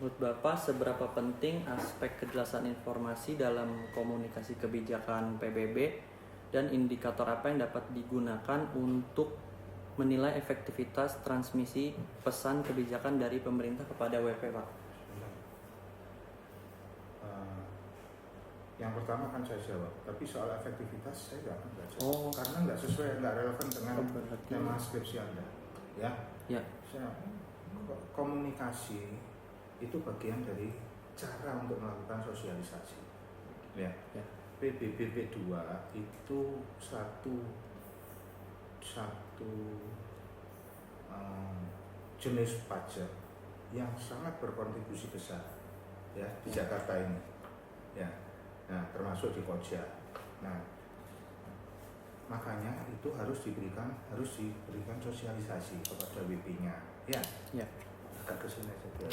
Menurut Bapak, seberapa penting aspek kejelasan informasi dalam komunikasi kebijakan PBB dan indikator apa yang dapat digunakan untuk menilai efektivitas transmisi pesan kebijakan dari pemerintah kepada WP, Pak? Yang pertama kan saya jawab, tapi soal efektivitas saya nggak jawab, Oh. karena nggak sesuai, nggak relevan dengan Berarti- tema skripsi Anda. Ya. Komunikasi itu bagian dari cara untuk melakukan sosialisasi. Ya. PBBP 2 itu satu jenis pajak yang sangat berkontribusi besar ya di Jakarta ini. Ya. Nah, termasuk di Koja. Nah, makanya itu harus diberikan sosialisasi kepada WP-nya. Ya. Agak kesini saja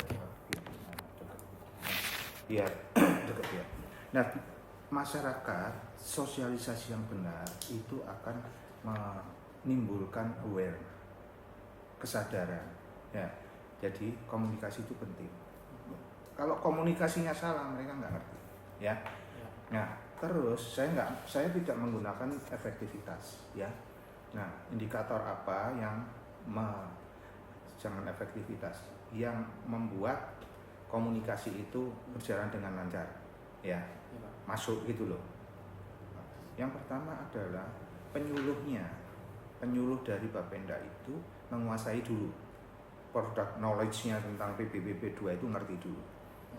biar dekat ya. Nah, masyarakat sosialisasi yang benar itu akan menimbulkan awareness, kesadaran. Ya, jadi komunikasi itu penting. Kalau komunikasinya salah, mereka nggak ngerti. Ya. Nah, terus saya tidak menggunakan efektivitas. Ya. Nah, indikator apa yang jangan efektivitas, yang membuat komunikasi itu berjalan dengan lancar, ya, masuk gitu loh. Yang pertama adalah penyuluh dari Bapenda itu menguasai dulu produk knowledge-nya tentang PBBP 2 itu ngerti dulu.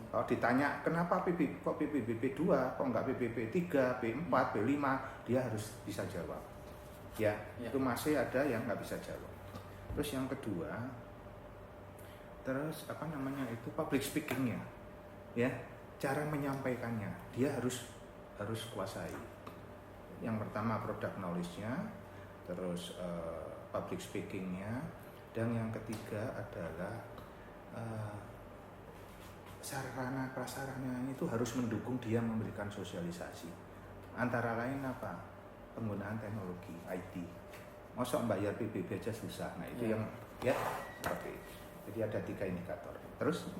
Kalau ditanya kenapa kok PBBP 2, kok nggak PBB 3, B4, B5, dia harus bisa jawab. Ya. Itu masih ada yang nggak bisa jawab. Terus yang kedua, itu public speaking-nya. Ya, cara menyampaikannya dia harus kuasai. Yang pertama product knowledge-nya, terus public speaking-nya, dan yang ketiga adalah sarana prasarana itu harus mendukung dia memberikan sosialisasi. Antara lain apa? Penggunaan teknologi IT. Masa bayar PBB aja susah. Nah, itu yang ya seperti itu. Jadi ada 3 indikator. Terus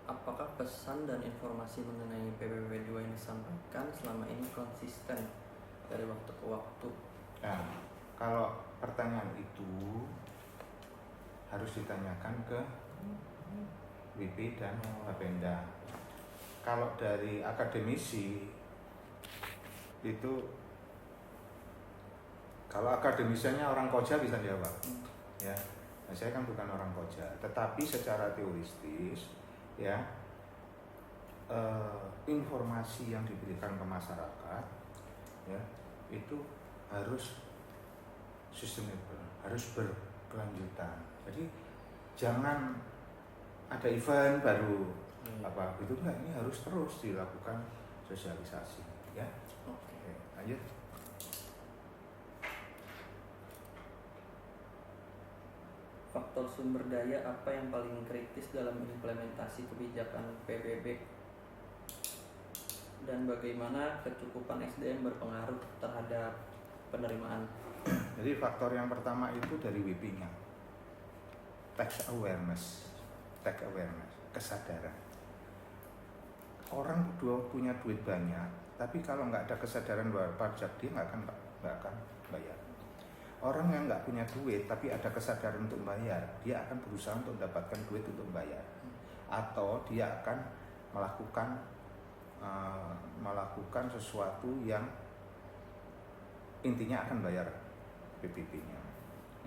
apakah pesan dan informasi mengenai PBB 2 yang disampaikan selama ini konsisten dari waktu ke waktu? Nah, kalau pertanyaan itu harus ditanyakan ke WP dan Bapenda. Kalau dari akademisi itu, kalau akademisinya orang Koja bisa jawab. Ya, nah, saya kan bukan orang Koja, tetapi secara teoristis, ya, informasi yang diberikan ke masyarakat, ya, itu harus sustainable, harus berkelanjutan. Jadi jangan ada event baru apa itu enggak, ini harus terus dilakukan sosialisasi, ya. Oke, lanjut. Faktor sumber daya apa yang paling kritis dalam implementasi kebijakan PBB, dan bagaimana kecukupan SDM berpengaruh terhadap penerimaan? Jadi faktor yang pertama itu dari WP-nya, tax awareness, kesadaran. Orang punya duit banyak, tapi kalau nggak ada kesadaran bayar pajak, dia nggak akan bayar. Orang yang nggak punya duit tapi ada kesadaran untuk bayar, dia akan berusaha untuk mendapatkan duit untuk bayar, atau dia akan melakukan sesuatu yang intinya akan bayar PBB-nya.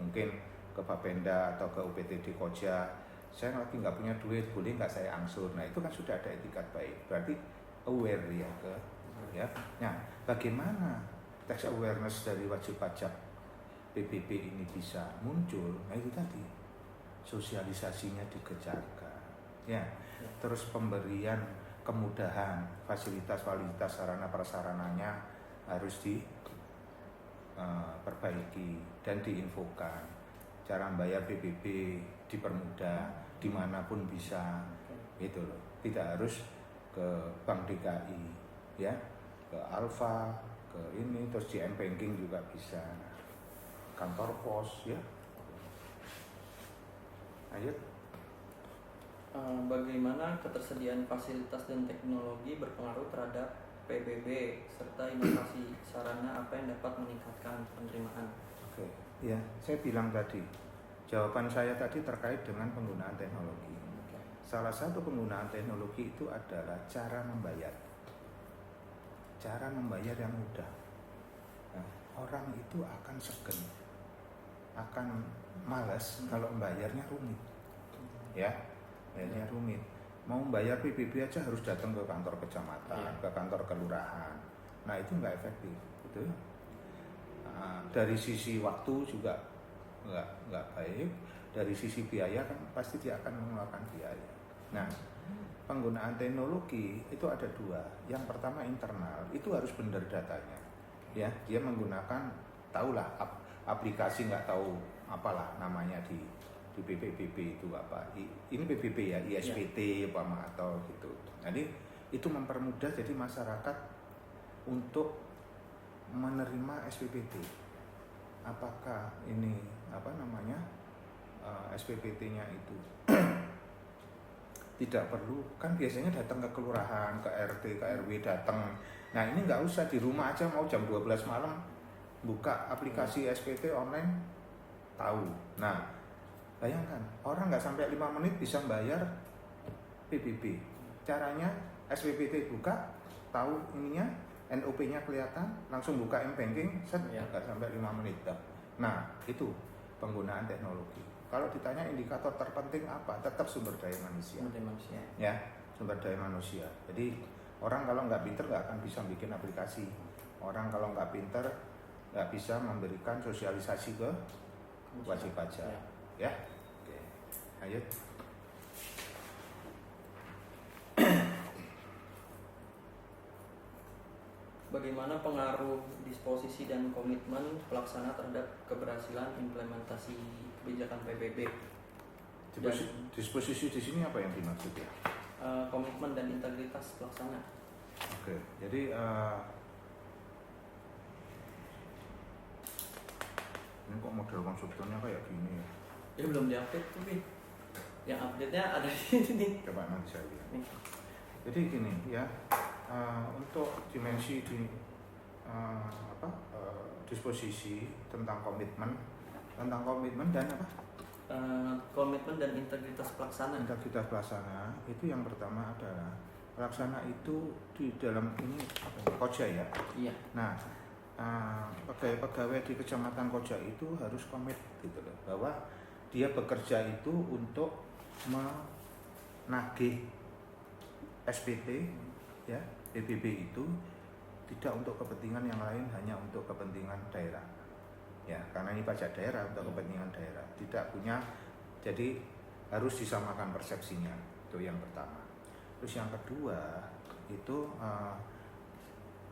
Mungkin ke Bapenda atau ke UPTD Koja, saya lagi nggak punya duit, boleh nggak saya angsur? Nah, itu kan sudah ada etikat baik, berarti aware ya ya. Nah, bagaimana tax awareness dari wajib pajak PBB ini bisa muncul? Nah, itu tadi sosialisasinya dikejarkan, ya. Terus pemberian kemudahan, fasilitas sarana prasarananya harus diperbaiki dan diinfokan. Cara bayar PBB dipermudah, dimanapun bisa, gitu loh. Tidak harus ke Bank DKI, ya, ke Alfa, ke ini, terus di M-Banking juga bisa, kantor pos ya. Ayo. Bagaimana ketersediaan fasilitas dan teknologi berpengaruh terhadap PBB serta inovasi sarana apa yang dapat meningkatkan penerimaan? Oke, ya saya bilang tadi, jawaban saya tadi terkait dengan penggunaan teknologi. Salah satu penggunaan teknologi itu adalah cara membayar. Cara membayar yang mudah. Nah, orang itu akan segen, akan malas kalau membayarnya rumit. Ya, bayarnya rumit. Mau bayar PBB aja harus datang ke kantor kecamatan, ke kantor kelurahan. Nah, itu nggak efektif, gitu. Nah, dari sisi waktu juga nggak baik. Dari sisi biaya kan pasti dia akan mengeluarkan biaya. Nah, penggunaan teknologi itu ada dua. Yang pertama internal, itu harus benar datanya. Ya, dia menggunakan, tahulah aplikasi, nggak tahu apalah namanya di PBB itu apa. Ini PBB ya, ISPT apa atau gitu. Jadi itu mempermudah jadi masyarakat untuk menerima SPPT. Apakah ini apa namanya SPPT-nya itu tidak perlu, kan biasanya datang ke kelurahan, ke RT, ke RW datang. Nah ini nggak usah, di rumah aja, mau jam 12 malam buka aplikasi SPT online tahu. Nah bayangkan orang nggak sampai 5 menit bisa bayar PBB. Caranya SPPT buka, tahu ininya, NOP-nya kelihatan, langsung buka M-Banking, nggak sampai 5 menit. Nah itu penggunaan teknologi. Kalau ditanya indikator terpenting apa, tetap sumber daya manusia. Ya, sumber daya manusia. Jadi orang kalau nggak pinter nggak akan bisa bikin aplikasi. Orang kalau nggak pinter nggak bisa memberikan sosialisasi ke wajib pajak. Ya, oke. Ayo. Bagaimana pengaruh disposisi dan komitmen pelaksana terhadap keberhasilan implementasi kebijakan PBB? Disposisi di sini apa yang dimaksud ya? Komitmen dan integritas pelaksana. Oke, jadi ini kok model konstruktornya kayak gini ya? Ya belum diupdate tuh, Bin. Yang update-nya ada di sini. Coba nanti saya lihat. Jadi gini ya, untuk dimensi di disposisi tentang komitmen dan apa? Komitmen dan integritas pelaksana. Integritas pelaksana itu yang pertama adalah pelaksana itu di dalam ini Koja ya. Iya. Nah, pegawai di kecamatan Koja itu harus komit gitu loh, bahwa dia bekerja itu untuk menagih SPT ya, PBB itu tidak untuk kepentingan yang lain, hanya untuk kepentingan daerah. Ya, karena ini pajak daerah, untuk kepentingan daerah. Tidak punya, jadi harus disamakan persepsinya. Itu yang pertama. Terus yang kedua itu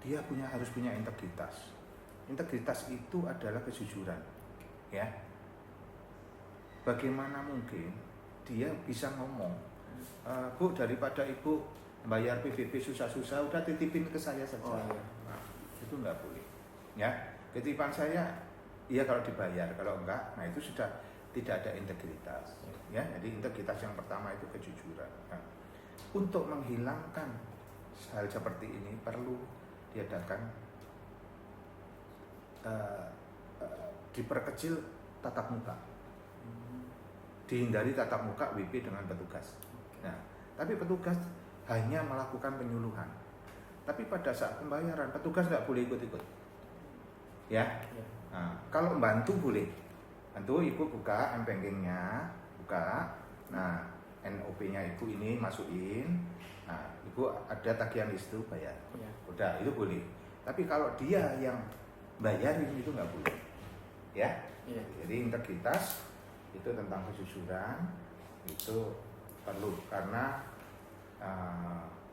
dia harus punya integritas. Integritas itu adalah kejujuran. Ya. Bagaimana mungkin dia bisa ngomong, Bu, daripada Ibu bayar PBB susah-susah, udah titipin ke saya saja. Nah, itu nggak boleh. Ya, titipan saya, iya kalau dibayar, kalau enggak, nah itu sudah tidak ada integritas. Ya, jadi integritas yang pertama itu kejujuran. Nah, untuk menghilangkan hal seperti ini perlu diadakan diperkecil tatap muka, dihindari tatap muka WP dengan petugas. Nah, tapi petugas hanya melakukan penyuluhan. Tapi pada saat pembayaran petugas nggak boleh ikut-ikut. Ya. Nah, kalau bantu boleh. Bantu ibu buka M-Banking-nya, buka. Nah, NOP-nya ibu ini masukin. Nah, ibu ada tagihan itu bayar. Udah, itu boleh. Tapi kalau dia yang bayarin itu nggak boleh. Ya. Jadi integritas itu tentang kejujuran itu perlu, karena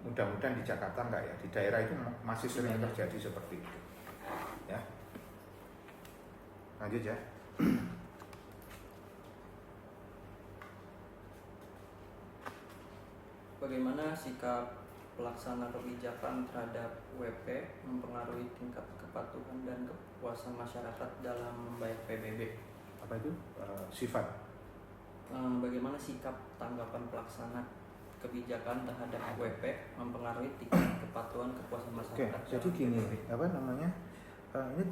mudah-mudahan di Jakarta enggak ya, di daerah itu masih sering terjadi seperti itu. Ya. Lanjut ya. Bagaimana sikap pelaksana kebijakan terhadap WP mempengaruhi tingkat kepatuhan dan kepuasan masyarakat dalam membayar PBB. Apa itu? Sifat. Bagaimana sikap tanggapan pelaksana kebijakan terhadap WP mempengaruhi tingkat kepatuhan kepuasan Oke, masyarakat. jadi gini, apa namanya? Ini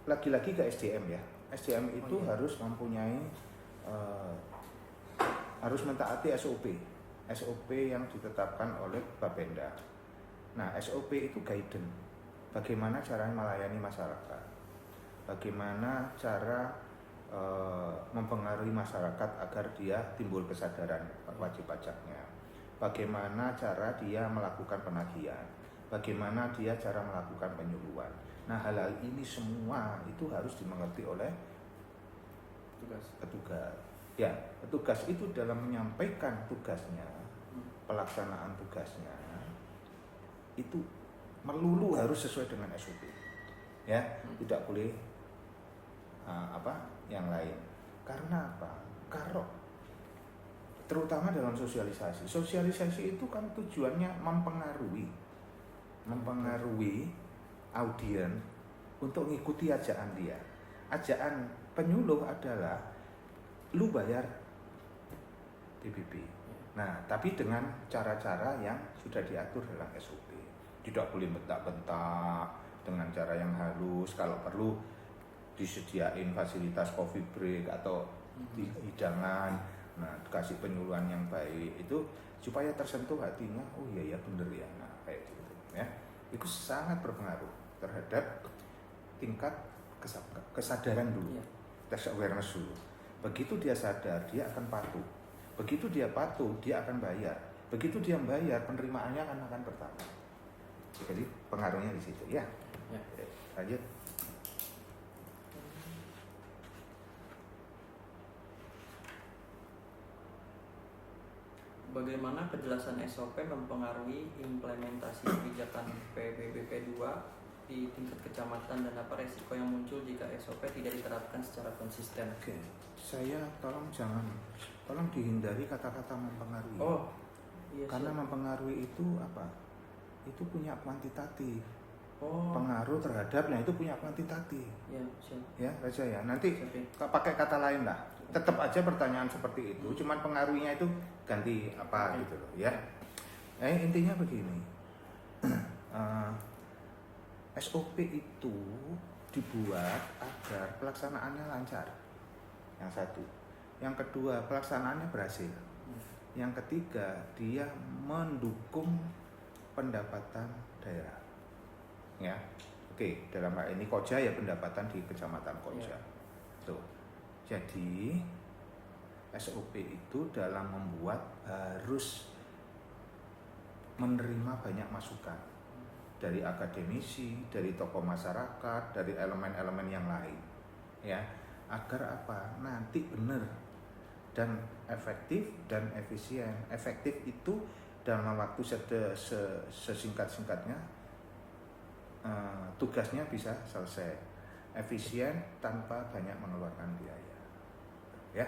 lagi-lagi ke SDM ya. SDM itu harus mempunyai harus mentaati SOP yang ditetapkan oleh Bapenda. Nah, SOP itu guidance. Bagaimana cara melayani masyarakat? Bagaimana cara mempengaruhi masyarakat agar dia timbul kesadaran wajib pajaknya? Bagaimana cara dia melakukan penagihan? Bagaimana dia cara melakukan penyuluhan? Nah, hal-hal ini semua itu harus dimengerti oleh petugas. Ya, petugas itu dalam menyampaikan tugasnya, pelaksanaan tugasnya itu melulu harus sesuai dengan SOP. Ya, tidak boleh yang lain. Karena apa? Kalau terutama dalam sosialisasi. Sosialisasi itu kan tujuannya mempengaruhi audien untuk mengikuti ajaan dia. Ajaan penyuluh adalah lu bayar PBB. Nah, tapi dengan cara-cara yang sudah diatur dalam SOP. Tidak boleh bentak-bentak dengan cara yang halus. Kalau perlu disediain fasilitas coffee break atau hidangan. Nah, kasih penyuluhan yang baik itu supaya tersentuh hatinya. Oh iya ya bener ya. Nah, kayak gitu ya. Itu sangat berpengaruh terhadap tingkat kesadaran dulu. Tax awareness dulu. Begitu dia sadar, dia akan patuh. Begitu dia patuh, dia akan bayar. Begitu dia bayar, penerimaannya akan bertambah. Jadi pengaruhnya di situ ya. Lanjut. Bagaimana kejelasan SOP mempengaruhi implementasi kebijakan PBB P2 di tingkat kecamatan dan apa resiko yang muncul jika SOP tidak diterapkan secara konsisten? Oke, saya tolong dihindari kata-kata mempengaruhi. Iya. Karena mempengaruhi itu apa? Itu punya kuantitatif. Pengaruh terhadapnya itu punya kuantitatif. Iya, siap. Ya, Raja ya. Nanti pakai kata lain lah. Tetap aja pertanyaan seperti itu, cuman pengaruhnya itu ganti apa gitu loh ya. Intinya begini. SOP itu dibuat agar pelaksanaannya lancar. Yang satu. Yang kedua, pelaksanaannya berhasil. Yang ketiga, dia mendukung pendapatan daerah. Ya. Oke, dalam hal ini Koja ya pendapatan di Kecamatan Koja. Tuh. Jadi SOP itu dalam membuat harus menerima banyak masukan dari akademisi, dari tokoh masyarakat, dari elemen-elemen yang lain, ya, agar apa? Nanti benar dan efektif dan efisien. Efektif itu dalam waktu sesingkat-singkatnya tugasnya bisa selesai. Efisien tanpa banyak mengeluarkan biaya. Ya.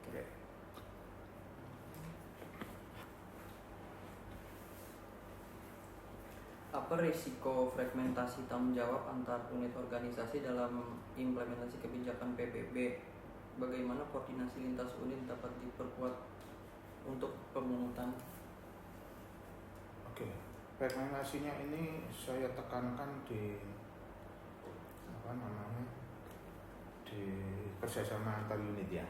Oke. Apa risiko fragmentasi tanggung jawab antar unit organisasi dalam implementasi kebijakan PBB? Bagaimana koordinasi lintas unit dapat diperkuat untuk pemungutan? Oke. Fragmentasinya ini saya tekankan di di kerjasama antar unit ya.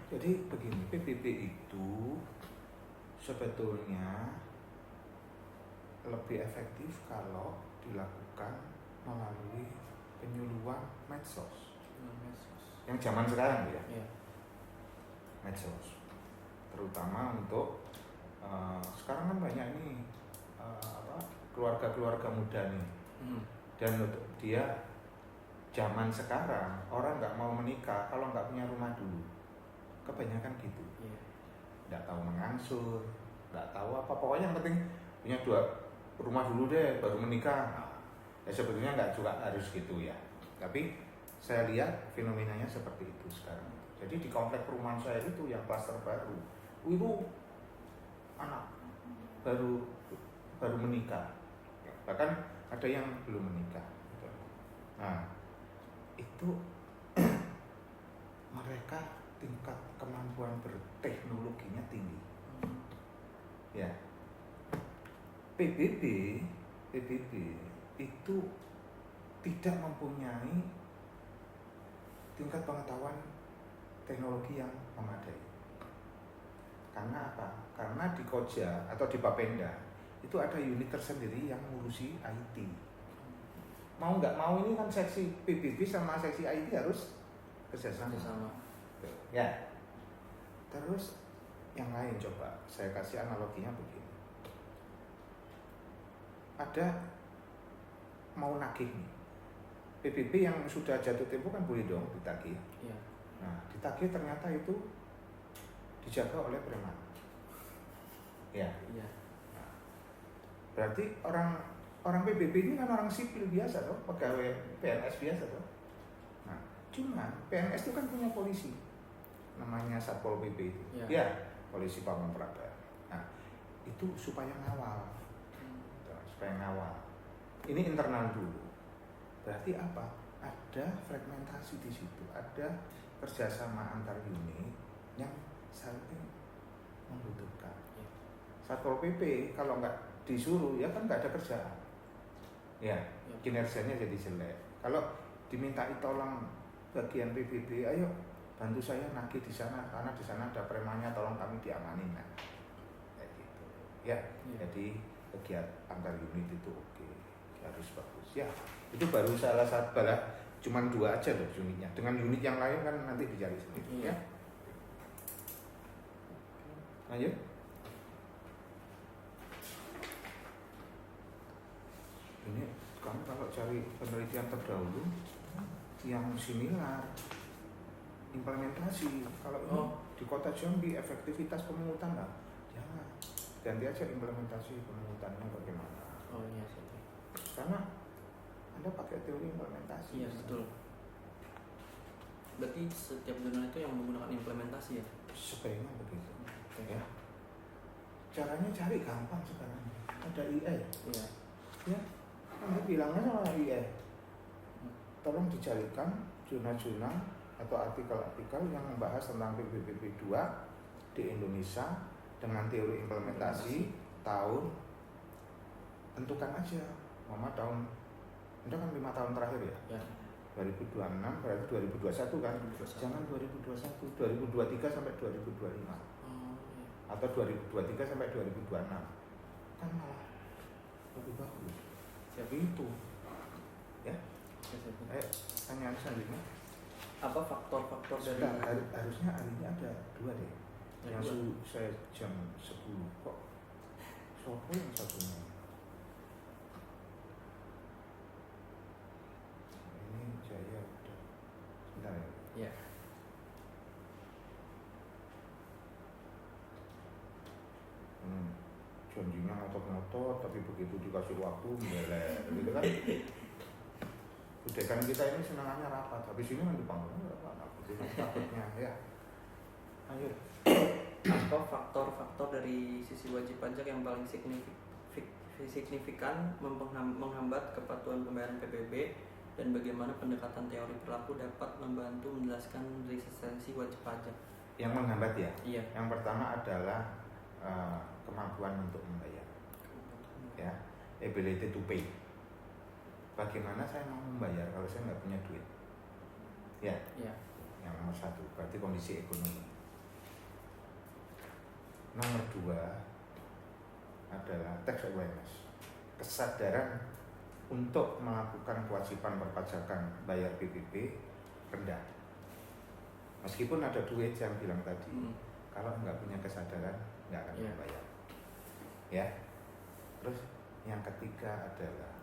Jadi begini, PBB itu sebetulnya lebih efektif kalau dilakukan melalui penyuluhan medsos. Yang zaman sekarang ya. Medsos. Terutama untuk sekarang kan banyak nih keluarga-keluarga muda nih. Dan untuk dia zaman sekarang orang nggak mau menikah kalau nggak punya rumah dulu. Kebanyakan gitu. Nggak tahu mengangsur, nggak tahu apa. Pokoknya yang penting punya 2 rumah dulu deh baru menikah. Nah, ya sebetulnya nggak juga harus gitu ya. Tapi saya lihat fenomenanya seperti itu sekarang. Jadi di komplek perumahan saya itu yang klaster baru, itu anak baru baru menikah, bahkan ada yang belum menikah. Nah, itu mereka tingkat kemampuan berteknologinya tinggi. Ya, PBB itu tidak mempunyai tingkat pengetahuan teknologi yang memadai. Karena apa? Karena di Koja atau di Bapenda itu ada unit tersendiri yang ngurusi IT. Mau nggak mau ini kan seksi PBB sama seksi IT harus kerjasama. Ya. Terus yang lain coba saya kasih analoginya begini. Ada mau nagih nih. PBB yang sudah jatuh tempo kan boleh dong ditagih. Ya. Nah, ditagih ternyata itu dijaga oleh preman. Ya. Iya. Nah, berarti orang PBB ini kan orang sipil biasa toh, pegawai PNS biasa toh. Nah, cuman PNS itu kan punya polisi, namanya Satpol PP itu. Ya, polisi Pamong Praja. Nah, itu supaya ngawal. Supaya ngawal. Ini internal dulu. Berarti apa? Ada fragmentasi di situ, ada kerjasama antar unit yang saling membutuhkan. Satpol PP kalau nggak disuruh ya kan nggak ada kerjaan. Ya, kinerjanya jadi jelek. Kalau dimintai tolong bagian PBB, ayo bantu saya nagih di sana karena di sana ada premannya, tolong kami diamanin. Nah, kayak gitu. Ya, jadi kegiatan antar unit itu oke, harus bagus. Ya, itu baru salah satu cuman 2 aja loh unitnya. Dengan unit yang lain kan nanti dicari sendiri. Ya. Lanjut. Ini kamu kalau cari penelitian terdahulu yang similar implementasi, kalau ini di Kota Jambi efektivitas pemungutan lah, jangan ganti aja implementasi pemungutannya bagaimana. Oh iya sih. Karena Anda pakai teori implementasi. Iya betul. Berarti setiap jurnal itu yang menggunakan implementasi ya? Sebaiknya begitu. Ya. Caranya cari gampang sekarang. Ada IE. Iya. Ya. Anda bilangnya sama IE. Tolong dicarikan jurnal-jurnal atau artikel-artikel yang membahas tentang PBB 2 di Indonesia dengan teori implementasi tahun, tentukan aja Mama tahun, Anda kan 5 tahun terakhir ya, 2026 berarti 2021 kan, jangan 2021, 2023 sampai 2025 atau 2023 sampai 2026 kan malah lebih bagus. Jadi itu ya. Tanyaan selanjutnya, apa faktor-faktor dari harusnya hari ini ada 2 deh. Yang saya jam 10 kok sopo yang satunya ini Jaya udah sebentar ya. Janjinya ngotot-ngotot tapi begitu dikasih waktu meleleh gitu kan. Budekan kita ini senangannya rapat, habis ini kan dipanggil rapat, takutnya ya. Ayo. Apa faktor-faktor dari sisi wajib pajak yang paling signifikan menghambat kepatuhan pembayaran PBB, dan bagaimana pendekatan teori perilaku dapat membantu menjelaskan resistensi wajib pajak? Yang menghambat ya? Iya. Yang pertama adalah kemampuan untuk membayar, ya, ability to pay. Bagaimana saya mau membayar kalau saya nggak punya duit? Ya. Yang nomor 1 berarti kondisi ekonomi. Nomor 2 adalah tax awareness, kesadaran untuk melakukan kewajiban perpajakan bayar PBB rendah. Meskipun ada duit yang bilang tadi, kalau nggak punya kesadaran nggak akan membayar. Ya. Terus yang ketiga adalah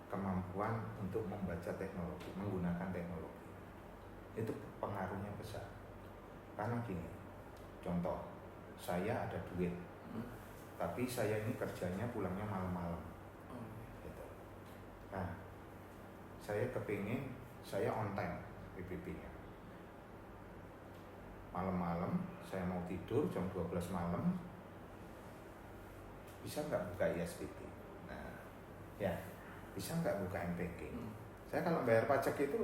kemampuan untuk membaca teknologi, menggunakan teknologi. Itu pengaruhnya besar. Karena gini, contoh, saya ada duit, tapi saya ini kerjanya pulangnya malam-malam. Gitu. Nah, saya kepingin saya on time PBB-nya. Malam-malam saya mau tidur jam 12 malam, bisa nggak buka ISPT? Nah, ya bisa nggak buka M-Banking? Saya kalau bayar pajak itu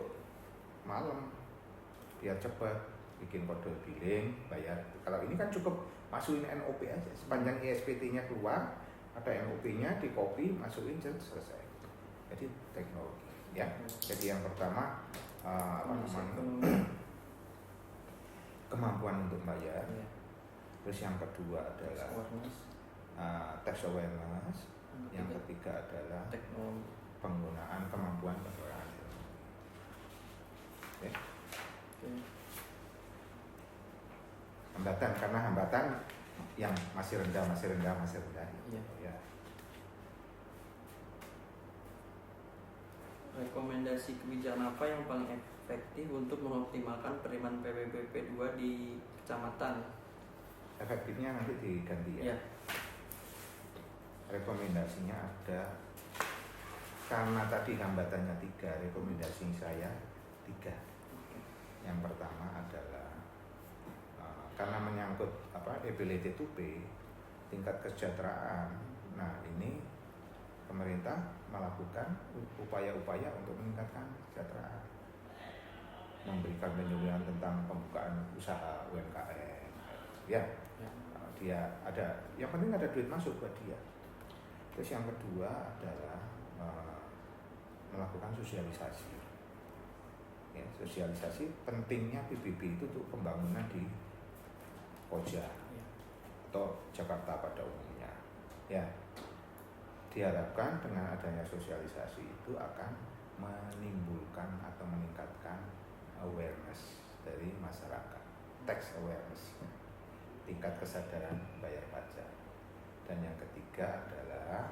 malam, biar cepat bikin kode billing, bayar. Kalau ini kan cukup masukin NOP aja, sepanjang ISPT-nya keluar, ada NOP-nya, di copy, masukin, selesai. Jadi teknologi, ya. Jadi yang pertama kemampuan untuk bayar. Terus yang kedua adalah tax awareness. Yang ketiga adalah penggunaan kemampuan pengelolaan. Okay. Hambatan, karena hambatan yang masih rendah. Ya. Rekomendasi kebijakan apa yang paling efektif untuk mengoptimalkan penerimaan PBBP 2 di kecamatan? Efektifnya nanti diganti ya. Rekomendasinya ada, karena tadi hambatannya 3, rekomendasi saya 3. Yang pertama adalah karena menyangkut ability to pay, tingkat kesejahteraan. Nah, ini pemerintah melakukan upaya-upaya untuk meningkatkan kesejahteraan, memberikan penyuluhan tentang pembukaan usaha UMKM. Ya. Dia ada, yang penting ada duit masuk buat dia. Terus yang kedua adalah melakukan sosialisasi. Ya, sosialisasi pentingnya PBB itu untuk pembangunan di Koja atau Jakarta pada umumnya. Ya, diharapkan dengan adanya sosialisasi itu akan menimbulkan atau meningkatkan awareness dari masyarakat, tax awareness, tingkat kesadaran bayar pajak. Dan yang ketiga adalah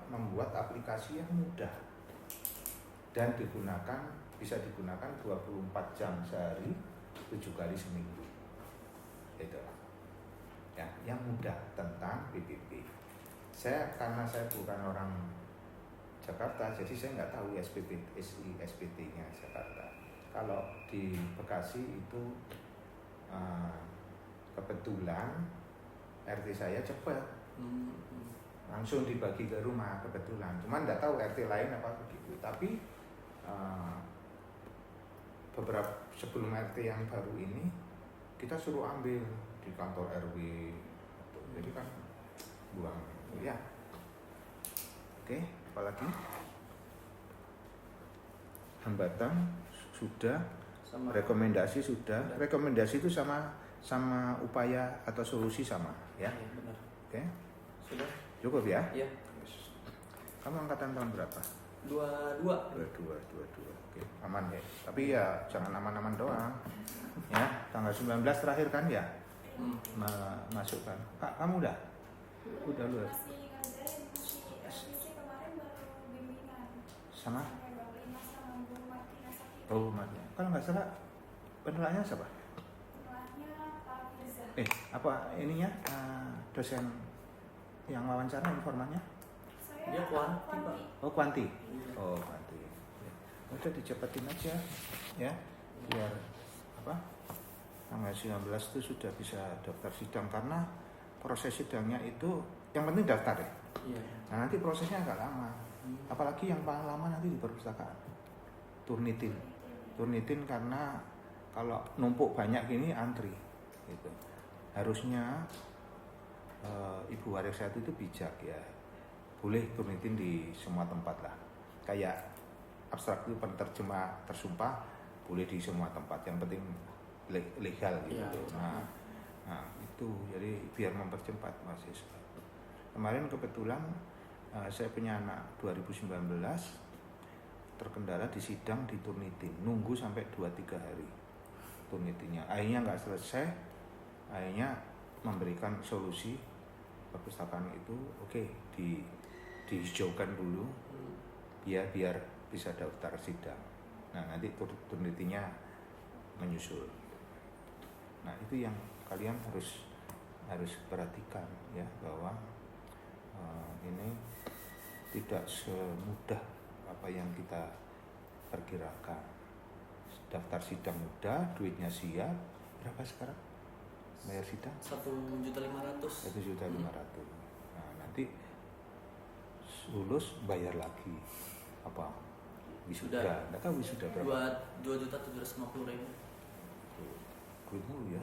membuat aplikasi yang mudah dan bisa digunakan 24 jam sehari, 7 kali seminggu. Itu ya, yang mudah tentang PBB. Karena saya bukan orang Jakarta, jadi saya nggak tahu SPT-nya Jakarta. Kalau di Bekasi itu kebetulan RT saya cepat, langsung dibagi ke rumah kebetulan. Cuman nggak tahu RT lain apa begitu. Tapi beberapa sebelum RT yang baru ini kita suruh ambil di kantor RW. Jadi kan buang ya. Oke, apalagi hambatan sudah, rekomendasi sudah. Rekomendasi itu sama upaya atau solusi sama ya. Benar. Oke. Sudah. Cukup ya? Iya. Kamu angkatan tahun berapa? 22. 22. Oke, aman ya. Tapi ya jangan aman-aman doang. Ya, tanggal 19 terakhir kan ya? Masukkan. Kak, kamu udah? Udah lu. Masih ngajarin, masih kemarin baru bimbingan. Sama? Martina. Oh, Martina. Kalau nggak salah penilaiannya siapa? Penilaiannya Pak Firza. Apa ininya? Dosen yang wawancara informannya? Dia kuanti, Pak. Oh, kuanti. Oh, kuanti. Ya. Udah dicepetin aja ya. Biar tanggal 19 itu sudah bisa daftar sidang, karena proses sidangnya itu yang penting daftar ya. Iya. Nah, nanti prosesnya agak lama. Apalagi yang paling lama nanti di perpustakaan. Turnitin karena kalau numpuk banyak gini antri gitu. Harusnya Ibu Waris satu itu bijak ya. Boleh turnitin di semua tempat lah. Kayak abstrak itu penerjemah tersumpah boleh di semua tempat. Yang penting legal gitu. Ya, nah itu jadi biar mempercepat mahasiswa. Kemarin kebetulan saya punya anak 2019 terkendala di sidang di Turnitin, nunggu sampai 2-3 hari Turnitinnya. Akhirnya nggak selesai, akhirnya memberikan solusi perpustakaan itu dihijaukan dulu biar bisa daftar sidang. Nah, nanti Turnitinnya menyusul. Nah, itu yang kalian harus perhatikan ya, bahwa ini tidak semudah apa yang kita perkirakan. Daftar sidang mudah, duitnya siap. Berapa sekarang? bayar sidang? 1.500.000. 1.500.000. Nah, nanti lulus bayar lagi apa? Wisuda. Sudah. Enggak tahu wisuda berapa? 2.750.000. Good mulu ya.